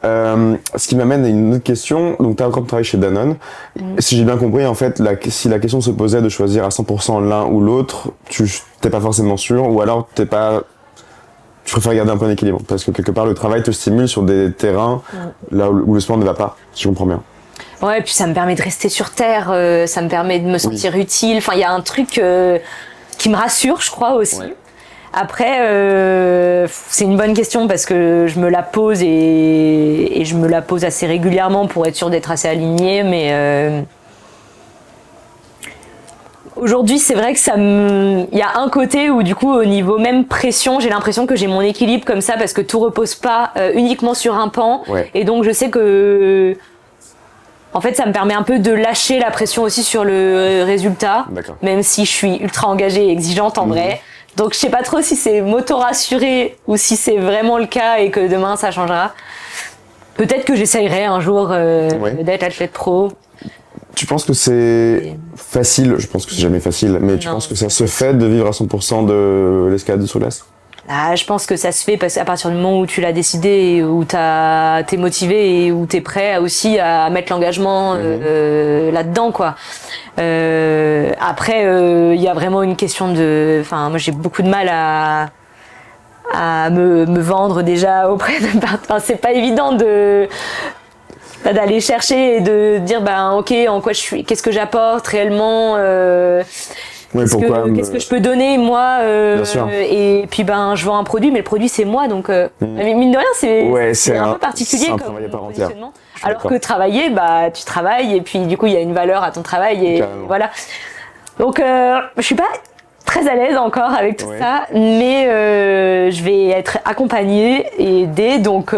Ce qui m'amène à une autre question. Donc, tu as encore travaillé chez Danone. Si j'ai bien compris, en fait, si la question se posait de choisir à 100% l'un ou l'autre, t'es pas forcément sûr, ou alors tu préfères garder un peu d'équilibre, parce que quelque part le travail te stimule sur des terrains là où le sport ne va pas, si je comprends bien. Ouais, et puis ça me permet de rester sur terre, ça me permet de me sentir utile. Enfin, il y a un truc qui me rassure, je crois aussi. Ouais. Après, c'est une bonne question parce que je me la pose et je me la pose assez régulièrement pour être sûre d'être assez alignée, mais aujourd'hui, c'est vrai que il y a un côté où du coup, au niveau même pression, j'ai l'impression que j'ai mon équilibre comme ça parce que tout repose pas uniquement sur un pan, et donc je sais que En fait, ça me permet un peu de lâcher la pression aussi sur le résultat, même si je suis ultra engagée et exigeante en vrai. Donc je sais pas trop si c'est m'auto-rassurer ou si c'est vraiment le cas et que demain ça changera. Peut-être que j'essayerai un jour d'être athlète pro. Tu penses que c'est facile? Je pense que c'est jamais facile, mais tu penses que ça se fait de vivre à 100% de l'escalade sur glace? Ah, je pense que ça se fait parce qu'à partir du moment où tu l'as décidé, où t'es motivé et où t'es prêt aussi à mettre l'engagement là-dedans, quoi. Après, il y a vraiment une question de... Enfin, moi j'ai beaucoup de mal à me vendre déjà auprès de... Enfin, c'est pas évident d'aller chercher et de dire ok, en quoi je suis, qu'est-ce que j'apporte réellement, qu'est-ce que je peux donner moi, et puis je vends un produit, mais le produit c'est moi, donc mine de rien c'est un peu particulier comme positionnement. Alors que travailler, tu travailles et puis du coup il y a une valeur à ton travail et voilà. Donc je suis pas très à l'aise encore avec tout ça, mais je vais être accompagnée et aidée, donc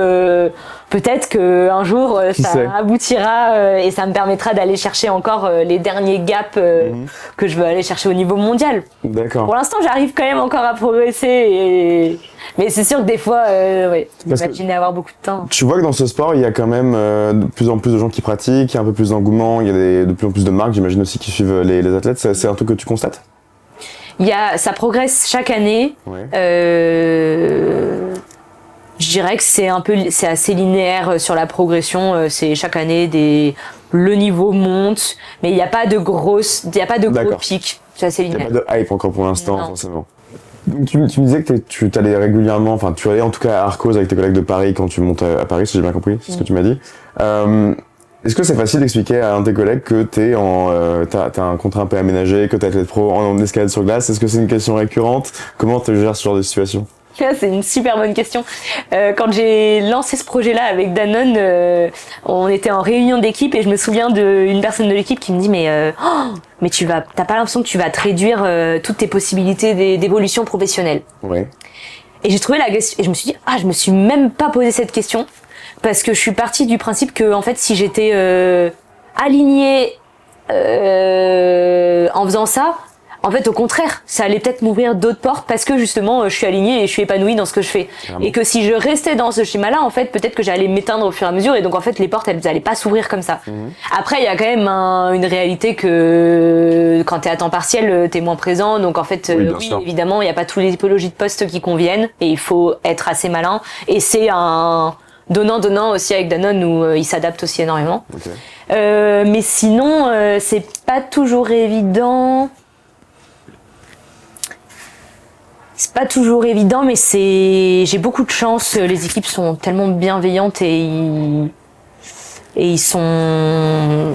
peut-être qu'un jour ça aboutira et ça me permettra d'aller chercher encore les derniers gaps que je veux aller chercher au niveau mondial. D'accord. Pour l'instant, j'arrive quand même encore à progresser, mais c'est sûr que des fois, imaginez avoir beaucoup de temps. Tu vois que dans ce sport, il y a quand même de plus en plus de gens qui pratiquent, il y a un peu plus d'engouement, il y a de plus en plus de marques, j'imagine aussi, qui suivent les athlètes. C'est un truc que tu constates? Ça progresse chaque année. Je dirais que c'est assez linéaire sur la progression. C'est chaque année le niveau monte, mais il n'y a pas de gros pics. C'est assez linéaire. Il n'y a pas de hype encore pour l'instant, forcément. Donc, tu me disais que tu allais régulièrement, enfin tu allais en tout cas à Arcos avec tes collègues de Paris quand tu montes à Paris, si j'ai bien compris, c'est ce que tu m'as dit. Est-ce que c'est facile d'expliquer à un de tes collègues que t'as un contrat un peu aménagé, que t'es athlète pro en escalade sur glace? Est-ce que c'est une question récurrente? Comment tu gères ce genre de situation? C'est une super bonne question. Quand j'ai lancé ce projet-là avec Danone, on était en réunion d'équipe et je me souviens d'une personne de l'équipe qui me dit mais t'as pas l'impression que tu vas te réduire toutes tes possibilités d'évolution professionnelle? Ouais. Et j'ai trouvé la question et je me suis dit je me suis même pas posé cette question parce que je suis partie du principe que en fait si j'étais alignée en faisant ça, en fait, au contraire, ça allait peut-être m'ouvrir d'autres portes parce que justement, je suis alignée et je suis épanouie dans ce que je fais. Vraiment. Et que si je restais dans ce schéma-là, en fait, peut-être que j'allais m'éteindre au fur et à mesure et donc en fait, les portes, elles allaient pas s'ouvrir comme ça. Après, il y a quand même une réalité que quand t'es à temps partiel, t'es moins présent. Donc en fait, oui évidemment, il n'y a pas toutes les typologies de postes qui conviennent et il faut être assez malin. Et c'est un donnant aussi avec Danone où il s'adapte aussi énormément. Mais sinon, c'est pas toujours évident. C'est pas toujours évident, mais j'ai beaucoup de chance. Les équipes sont tellement bienveillantes et ils sont,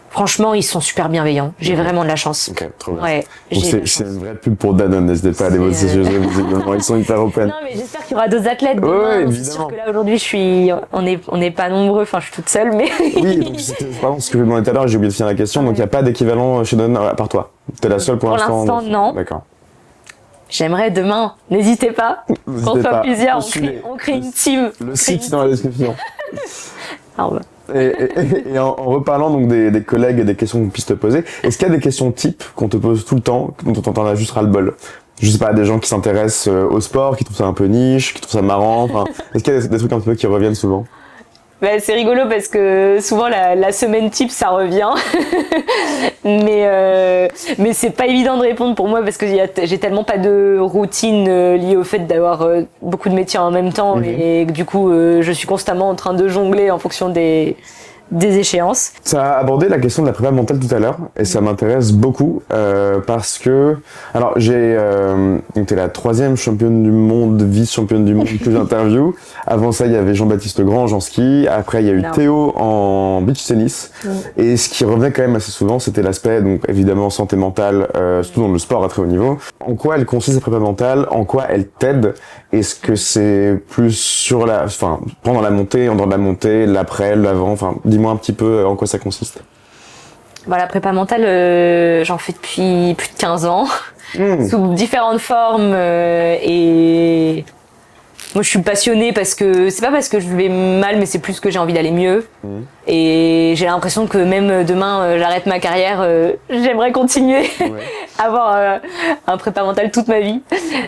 franchement, ils sont super bienveillants. J'ai vraiment de la chance. Ok, trop bien. Ouais, c'est une vraie pub pour Danone, n'hésitez pas à aller voir ces choses, ils sont hyper open. Non, mais j'espère qu'il y aura d'autres athlètes demain. C'est sûr que là, aujourd'hui, on n'est pas nombreux, enfin, je suis toute seule, mais. Oui, donc pardon, ce que je demandais tout à l'heure, j'ai oublié de finir la question, donc il n'y a pas d'équivalent chez Danone à part toi. T'es la seule pour l'instant? Pour l'instant, non. D'accord. J'aimerais demain, n'hésitez pas, qu'on soit plusieurs, on crée une team. Le site dans la description. Alors, et en reparlant donc des collègues et des questions qu'on puisse te poser, est-ce qu'il y a des questions types qu'on te pose tout le temps, dont on a juste ras-le-bol? Je sais pas, des gens qui s'intéressent au sport, qui trouvent ça un peu niche, qui trouvent ça marrant, enfin, est-ce qu'il y a des trucs un peu qui reviennent souvent? C'est rigolo parce que souvent la semaine type ça revient, mais c'est pas évident de répondre pour moi parce que j'ai tellement pas de routine liée au fait d'avoir beaucoup de métiers en même temps et du coup je suis constamment en train de jongler en fonction des échéances. Ça a abordé la question de la prépa mentale tout à l'heure et ça m'intéresse beaucoup parce que alors donc t'es la 3e championne du monde, vice-championne du monde que j'interview. Avant ça il y avait Jean-Baptiste Grange en ski, après il y a eu Théo en beach tennis et ce qui revenait quand même assez souvent c'était l'aspect donc évidemment santé mentale, surtout dans le sport à très haut niveau. En quoi elle consiste cette prépa mentale, en quoi elle t'aide? Est-ce que c'est plus sur pendant la montée, en dehors de la montée, l'après, l'avant, enfin dis-moi un petit peu en quoi ça consiste. La prépa mentale, j'en fais depuis plus de 15 ans, sous différentes formes et Moi, je suis passionnée parce que c'est pas parce que je vais mal, mais c'est plus que j'ai envie d'aller mieux. Et j'ai l'impression que même demain, j'arrête ma carrière, j'aimerais continuer à avoir un prépa mental toute ma vie.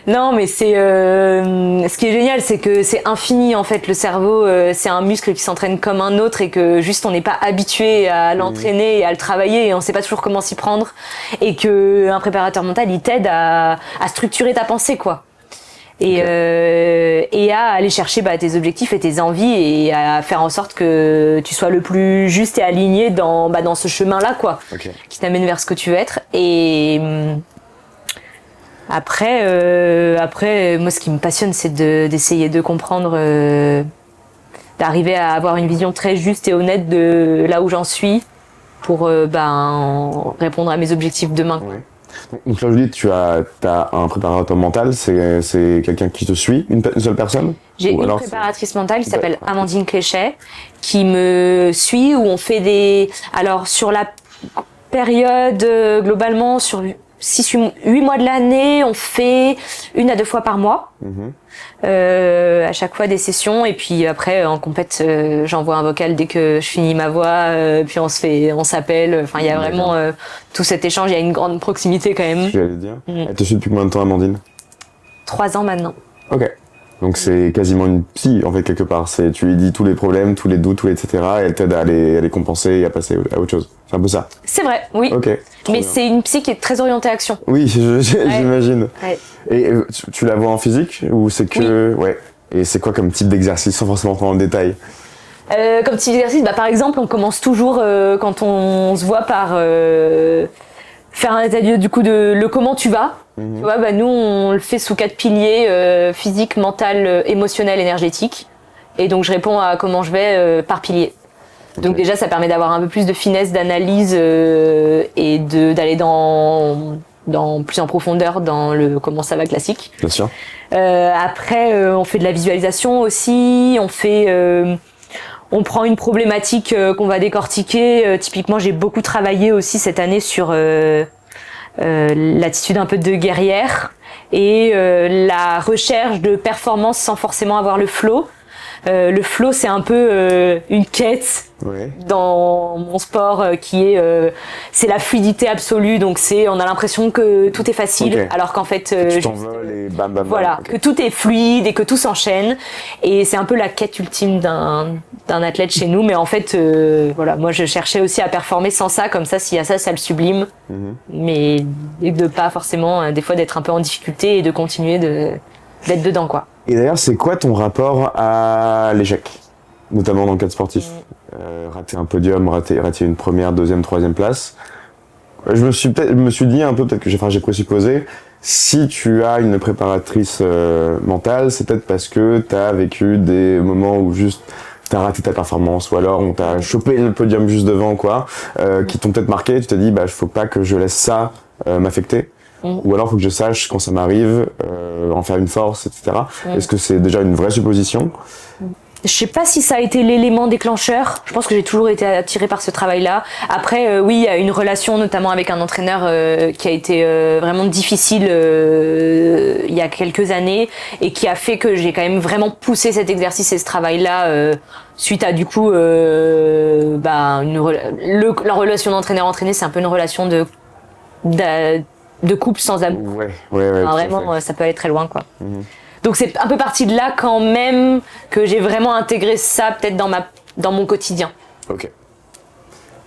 Non, mais c'est ce qui est génial, c'est que c'est infini en fait. Le cerveau, c'est un muscle qui s'entraîne comme un autre et que juste on n'est pas habitué à l'entraîner et à le travailler et on sait pas toujours comment s'y prendre. Et que un préparateur mental, il t'aide à structurer ta pensée, quoi. Et à aller chercher tes objectifs et tes envies et à faire en sorte que tu sois le plus juste et aligné dans ce chemin-là, quoi, qui t'amène vers ce que tu veux être. Et après, moi, ce qui me passionne, c'est d'essayer de comprendre, d'arriver à avoir une vision très juste et honnête de là où j'en suis pour répondre à mes objectifs demain. Donc là, Julie, tu as un préparateur mental, c'est quelqu'un qui te suit, une seule personne? J'ai une préparatrice mentale qui s'appelle Amandine Cléchet, qui me suit, où on fait alors sur la période, globalement, sur 8 mois de l'année, on fait 1 à 2 fois par mois. À chaque fois des sessions, et puis après en compète, j'envoie un vocal dès que je finis ma voix, puis on s'appelle. Enfin, il y a vraiment tout cet échange. Il y a une grande proximité quand même. Je vais aller dire. Elle te suit depuis combien de temps, Amandine? 3 ans maintenant. Ok. Donc c'est quasiment une psy en fait quelque part. Tu lui dis tous les problèmes, tous les doutes, etc. Et elle t'aide à les compenser et à passer à autre chose. C'est un peu ça. C'est vrai, oui. Ok. Mais c'est une psy qui est très orientée action. Oui, j'imagine. Ouais. Et tu la vois en physique ou c'est que ouais. Et c'est quoi comme type d'exercice sans forcément prendre en détail? Comme type d'exercice, par exemple, on commence toujours quand on se voit par faire un état de lieu du coup de le comment tu vas. Tu vois, nous on le fait sous 4 piliers, physique, mental, émotionnel, énergétique. Et donc je réponds à comment je vais par pilier. Donc déjà ça permet d'avoir un peu plus de finesse d'analyse et d'aller dans plus en profondeur dans le comment ça va classique. Bien sûr. Après on fait de la visualisation aussi, on prend une problématique qu'on va décortiquer. Typiquement, j'ai beaucoup travaillé aussi cette année sur l'attitude un peu de guerrière et la recherche de performance sans forcément avoir le flow. Le flow, c'est un peu une quête dans mon sport c'est la fluidité absolue. Donc on a l'impression que tout est facile, alors qu'en fait, tu t'envoles et bam bam. Voilà, que tout est fluide et que tout s'enchaîne. Et c'est un peu la quête ultime d'un athlète chez nous. Mais en fait, moi je cherchais aussi à performer sans ça, comme ça, s'il y a ça, ça le sublime. Mais de pas forcément, des fois, d'être un peu en difficulté et de continuer d'être dedans, quoi. Et d'ailleurs, c'est quoi ton rapport à l'échec, notamment dans le cadre sportif? Rater un podium, rater une première, deuxième, troisième place. Je me suis dit un peu, peut-être que j'ai présupposé, si tu as une préparatrice mentale, c'est peut-être parce que tu as vécu des moments où juste t'as raté ta performance, ou alors on t'a chopé le podium juste devant, quoi, qui t'ont peut-être marqué. Tu te dis, faut pas que je laisse ça m'affecter. Ou alors faut que je sache quand ça m'arrive en faire une force, etc. Est-ce que c'est déjà une vraie supposition? Je sais pas si ça a été l'élément déclencheur. Je pense que j'ai toujours été attirée par ce travail-là. Après, oui, il y a une relation notamment avec un entraîneur qui a été vraiment difficile il y a quelques années et qui a fait que j'ai quand même vraiment poussé cet exercice et ce travail-là suite à du coup la relation d'entraîneur-entraîné, c'est un peu une relation de couple sans amour. Ouais, vraiment, ça peut aller très loin, quoi. Donc c'est un peu parti de là quand même que j'ai vraiment intégré ça peut-être dans mon quotidien. Ok.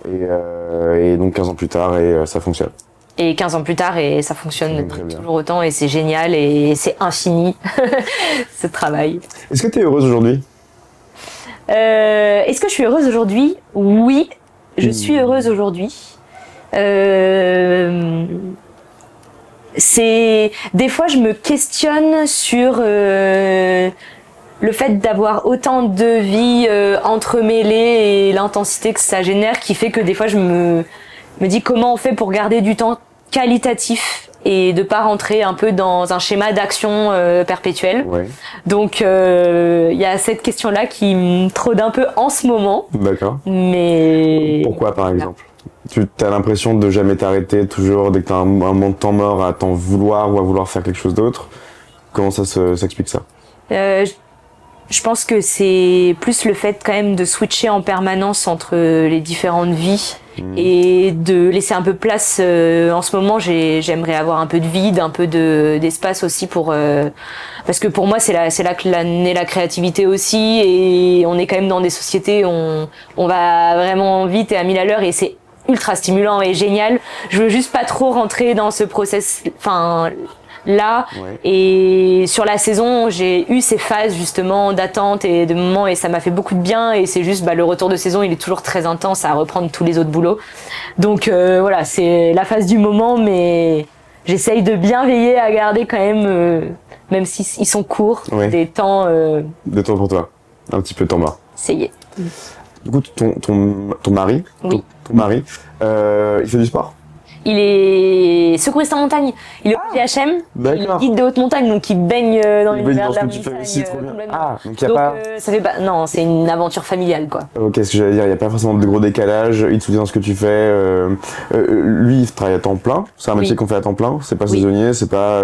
Et donc 15 ans plus tard, et ça fonctionne. Et 15 ans plus tard, et ça fonctionne toujours autant, et c'est génial, et c'est infini, ce travail. Est-ce que tu es heureuse aujourd'hui? Est-ce que je suis heureuse aujourd'hui? Oui, je suis heureuse aujourd'hui. Des fois je me questionne sur le fait d'avoir autant de vies entremêlées et l'intensité que ça génère, qui fait que des fois je me dis comment on fait pour garder du temps qualitatif et de pas rentrer un peu dans un schéma d'action perpétuel. Donc il y a cette question-là qui me trône un peu en ce moment. D'accord. Mais pourquoi par exemple? Tu as l'impression de jamais t'arrêter, toujours dès que tu as un moment de temps mort à t'en vouloir ou à vouloir faire quelque chose d'autre? Comment ça s'explique ça? Je pense que c'est plus le fait quand même de switcher en permanence entre les différentes vies et de laisser un peu place. En ce moment, j'aimerais avoir un peu de vide, un peu d'espace aussi pour parce que pour moi c'est là que naît la créativité aussi, et on est quand même dans des sociétés où on va vraiment vite et à 1000 à l'heure, et c'est ultra stimulant et génial. Je veux juste pas trop rentrer dans ce process là. Et sur la saison, j'ai eu ces phases justement d'attente et de moments, et ça m'a fait beaucoup de bien, et c'est juste le retour de saison, il est toujours très intense à reprendre tous les autres boulots. Donc voilà, c'est la phase du moment, mais j'essaye de bien veiller à garder quand même s'ils sont courts, des temps pour toi, un petit peu de temps mort. Essayez. Du coup, ton mari, oui. ton mari, il fait du sport? Il est secouriste en montagne. Il est au GHM. Il est guide de haute montagne, donc il baigne dans l'univers de la montagne. Donc il y a pas. Ça fait pas. Non, c'est une aventure familiale, quoi. Ok, ce que j'allais dire, il y a pas forcément de gros décalage. Il te soutient dans ce que tu fais. Lui, il travaille à temps plein. C'est un métier qu'on fait à temps plein. C'est pas saisonnier. C'est pas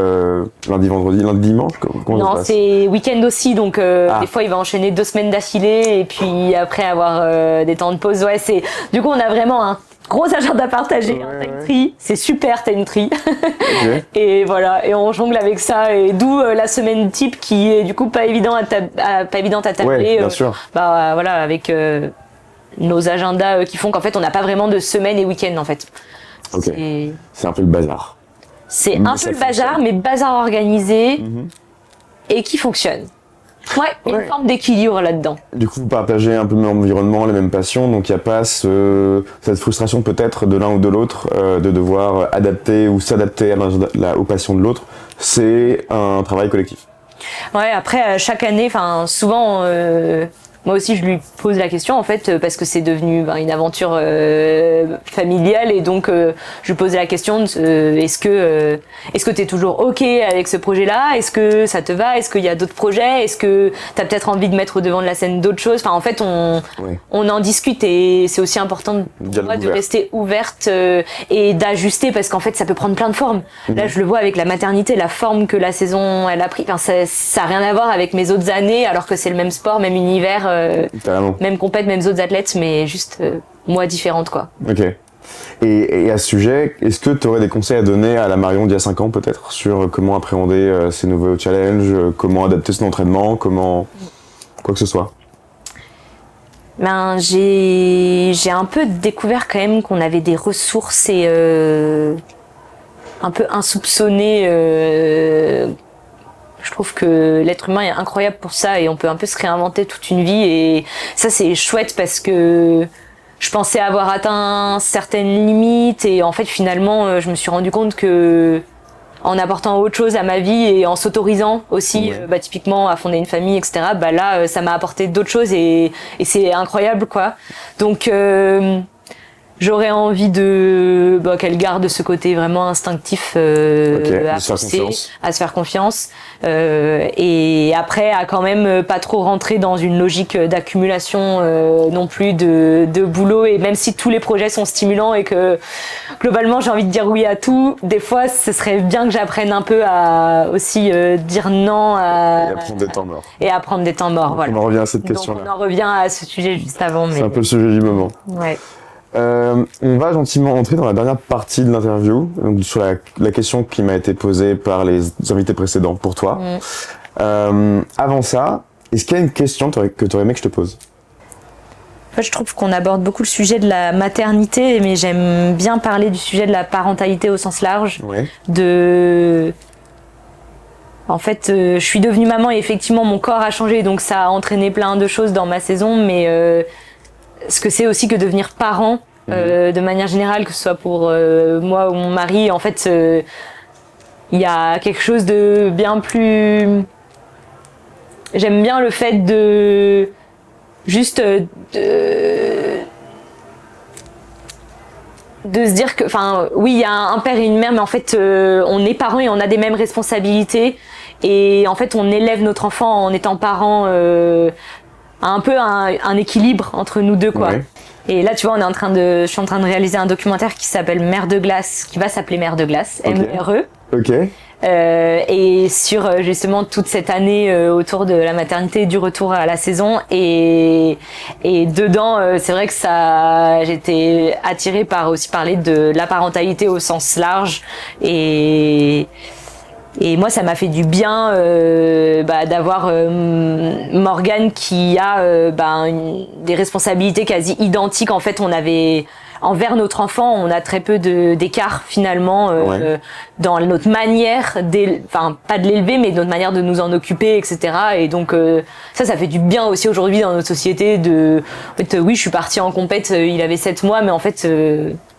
lundi, vendredi, lundi, dimanche. Comment non, c'est week-end aussi. Donc des fois, il va enchaîner 2 semaines d'affilée, et puis après avoir des temps de pause. Ouais, c'est. Du coup, on a vraiment un gros agenda partagé, t'as une tri, c'est super, t'as une tri. Et voilà, et on jongle avec ça, et d'où la semaine type qui est du coup pas évidente à tabler. Ouais, bien sûr. Voilà, avec nos agendas qui font qu'en fait on n'a pas vraiment de semaine et week-end en fait. Ok. C'est un peu le bazar. C'est un peu le bazar, mais bazar organisé et qui fonctionne. Ouais, une forme d'équilibre là-dedans. Du coup, vous partagez un peu le même environnement, les mêmes passions, donc il n'y a pas cette frustration peut-être de l'un ou de l'autre de devoir adapter ou s'adapter aux passions de l'autre. C'est un travail collectif. Ouais, après, chaque année, souvent, moi aussi je lui pose la question en fait, parce que c'est devenu une aventure familiale, et donc je lui pose la question est-ce que t'es toujours ok avec ce projet-là, est-ce que ça te va, est-ce qu'il y a d'autres projets, est-ce que t'as peut-être envie de mettre au devant de la scène d'autres choses. En fait on en discute, et c'est aussi important pour moi de rester ouverte et d'ajuster, parce qu'en fait ça peut prendre plein de formes. Là je le vois avec la maternité, la forme que la saison elle a pris, ça a rien à voir avec mes autres années, alors que c'est le même sport, même univers, même compète, mêmes autres athlètes, mais juste moi différente, quoi. Ok. Et à ce sujet, est-ce que tu aurais des conseils à donner à la Marion d'il y a 5 ans peut-être, sur comment appréhender ces nouveaux challenges, comment adapter son entraînement, comment quoi que ce soit? J'ai un peu découvert quand même qu'on avait des ressources et un peu insoupçonnées. Je trouve que l'être humain est incroyable pour ça, et on peut un peu se réinventer toute une vie, et ça c'est chouette, parce que je pensais avoir atteint certaines limites, et en fait finalement je me suis rendu compte que en apportant autre chose à ma vie et en s'autorisant aussi, typiquement à fonder une famille, etc. Là ça m'a apporté d'autres choses, et c'est incroyable, quoi. Donc j'aurais envie qu'elle garde ce côté vraiment instinctif à se faire confiance, et après à quand même pas trop rentrer dans une logique d'accumulation non plus de boulot. Et même si tous les projets sont stimulants et que globalement j'ai envie de dire oui à tout, des fois ce serait bien que j'apprenne un peu à aussi dire non et à prendre des temps morts. Voilà. On en revient à cette question-là. Donc on en revient à ce sujet juste avant. C'est un peu le sujet du moment. Ouais. On va gentiment entrer dans la dernière partie de l'interview, donc sur la question qui m'a été posée par les invités précédents pour toi. Avant ça, est-ce qu'il y a une question que tu aurais aimé que je te pose? En fait, je trouve qu'on aborde beaucoup le sujet de la maternité, mais j'aime bien parler du sujet de la parentalité au sens large. En fait, je suis devenue maman, et effectivement mon corps a changé, donc ça a entraîné plein de choses dans ma saison, mais ce que c'est aussi que devenir parent, de manière générale, que ce soit pour moi ou mon mari, en fait, il y a quelque chose de bien plus... J'aime bien le fait de juste de se dire que, oui, il y a un père et une mère, mais en fait, on est parents et on a des mêmes responsabilités, et en fait, on élève notre enfant en étant parents. Un peu un équilibre entre nous deux, quoi. Et là, tu vois, je suis en train de réaliser un documentaire qui s'appelle Mère de glace, qui va s'appeler Mère de glace, Ok. M-E-R-E. Ok. Et sur justement toute cette année autour de la maternité et du retour à la saison. Et dedans, c'est vrai que j'étais attirée par aussi parler de la parentalité au sens large. Et moi, ça m'a fait du bien d'avoir Morgane qui a des responsabilités quasi identiques. En fait, on avait envers notre enfant, on a très peu d'écart finalement dans notre manière, pas de l'élever, mais notre manière de nous en occuper, etc. Et donc ça fait du bien aussi aujourd'hui dans notre société. Oui, je suis partie en compète, il avait 7 mois, mais en fait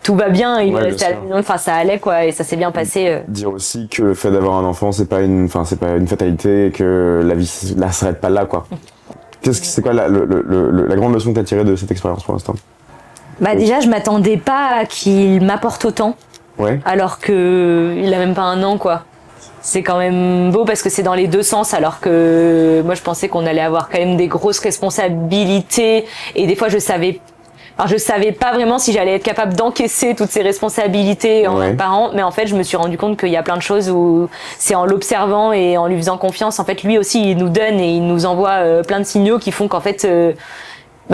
tout va bien, il est resté à la maison, enfin ça allait quoi, et ça s'est bien passé. Dire aussi que le fait d'avoir un enfant, c'est pas une fatalité et que la vie là s'arrête pas là quoi. C'est quoi la grande leçon que t'as tirée de cette expérience pour l'instant? Déjà, je m'attendais pas à qu'il m'apporte autant. Ouais. Alors que il a même pas 1 an, quoi. C'est quand même beau parce que c'est dans les 2 sens, alors que moi, je pensais qu'on allait avoir quand même des grosses responsabilités. Et des fois, je savais pas vraiment si j'allais être capable d'encaisser toutes ces responsabilités en tant que parent. Mais en fait, je me suis rendu compte qu'il y a plein de choses où c'est en l'observant et en lui faisant confiance. En fait, lui aussi, il nous donne et il nous envoie plein de signaux qui font qu'en fait,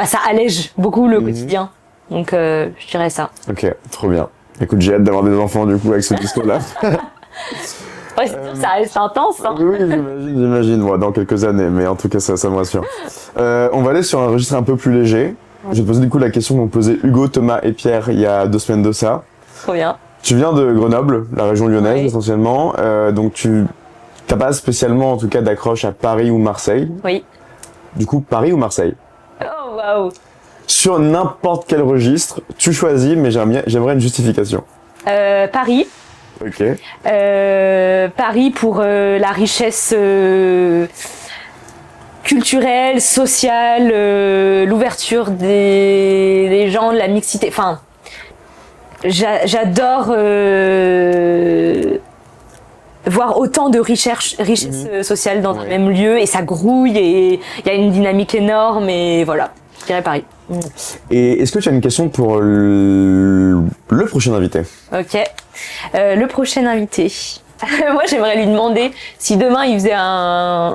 ça allège beaucoup le quotidien. Donc je dirais ça. Ok, trop bien. Écoute, j'ai hâte d'avoir des enfants du coup avec ce discours-là. Ouais, c'est sûr, ça reste intense. Hein. Oui, j'imagine, moi, dans quelques années, mais en tout cas, ça me rassure. On va aller sur un registre un peu plus léger. Je vais te poser du coup la question qu'ont posé Hugo, Thomas et Pierre il y a 2 semaines de ça. Trop bien. Tu viens de Grenoble, la région lyonnaise essentiellement, donc t'as pas spécialement en tout cas d'accroche à Paris ou Marseille. Oui. Du coup, Paris ou Marseille? Oh waouh. Sur n'importe quel registre, tu choisis, mais j'aimerais une justification. Paris. Ok. Paris pour la richesse culturelle, sociale, l'ouverture des gens, la mixité. Enfin, j'adore voir autant de richesse sociale dans un même lieu, et ça grouille et il y a une dynamique énorme, et voilà. Je dirais Paris. Et est-ce que tu as une question pour le prochain invité? Ok. Le prochain invité. Moi, j'aimerais lui demander si demain il faisait un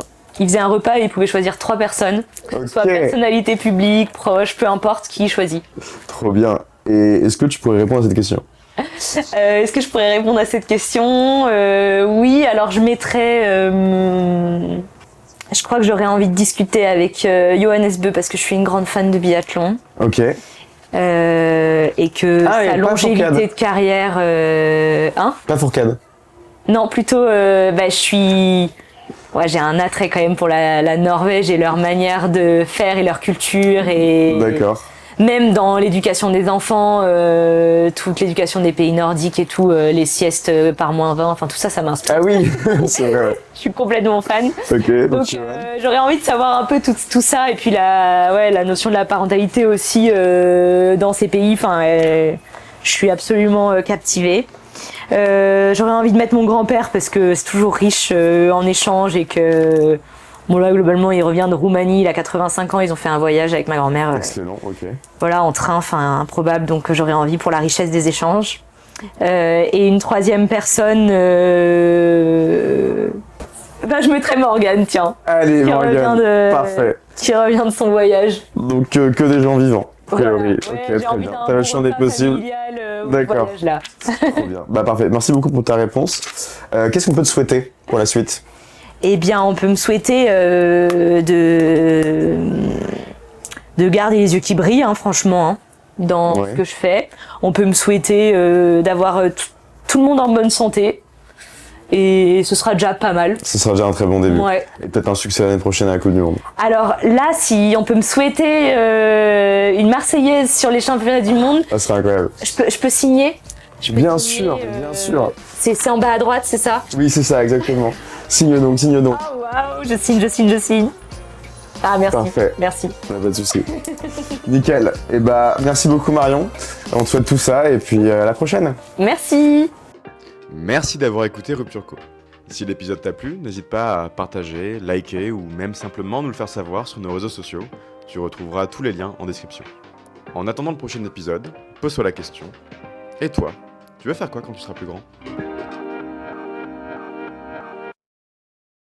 repas et il pouvait choisir 3 personnes, soit personnalité publique, proche, peu importe, qui il choisit. Trop bien. Et est-ce que tu pourrais répondre à cette question? Est-ce que je pourrais répondre à cette question? Oui, alors je mettrais... je crois que j'aurais envie de discuter avec Johannes Beu parce que je suis une grande fan de biathlon. Ok. Et que sa longévité de carrière... Pas Fourcade. Non, plutôt, j'ai un attrait quand même pour la Norvège et leur manière de faire et leur culture. Et d'accord. Même dans l'éducation des enfants, toute l'éducation des pays nordiques et tout, les siestes par -20, enfin tout ça, ça m'inspire. Ah oui, c'est vrai. Je suis complètement fan. Ok. Donc j'aurais envie de savoir un peu tout ça, et puis la notion de la parentalité aussi dans ces pays. Enfin, je suis absolument captivée. J'aurais envie de mettre mon grand-père parce que c'est toujours riche en échanges, et que bon là globalement il revient de Roumanie, il a 85 ans, ils ont fait un voyage avec ma grand-mère. Excellent, ok. Voilà, en train, enfin improbable, donc j'aurais envie pour la richesse des échanges. Et une 3e personne, je mettrais Morgane, tiens. Allez, Morgane, parfait. Qui revient de son voyage. Donc que des gens vivants. Voilà. Ok, très bien. T'as le champ des possibles. D'accord. Trop bien. Parfait. Merci beaucoup pour ta réponse. Qu'est-ce qu'on peut te souhaiter pour la suite? Eh bien, on peut me souhaiter de garder les yeux qui brillent, hein, franchement, hein, dans ce que je fais. On peut me souhaiter d'avoir tout le monde en bonne santé. Et ce sera déjà pas mal. Ce sera déjà un très bon début. Ouais. Et peut-être un succès l'année prochaine à la Coupe du Monde. Alors là, si on peut me souhaiter une Marseillaise sur les championnats du monde, ça serait incroyable. Je peux signer. Bien sûr. C'est en bas à droite, c'est ça? Oui, c'est ça, exactement. Signe donc. Ah waouh, je signe. Ah merci. Parfait. Merci. Pas de souci. Nickel. Et merci beaucoup Marion. On te souhaite tout ça et puis à la prochaine. Merci. Merci d'avoir écouté Rupture Co. Si l'épisode t'a plu, n'hésite pas à partager, liker ou même simplement nous le faire savoir sur nos réseaux sociaux. Tu retrouveras tous les liens en description. En attendant le prochain épisode, pose-toi la question. Et toi, tu vas faire quoi quand tu seras plus grand ?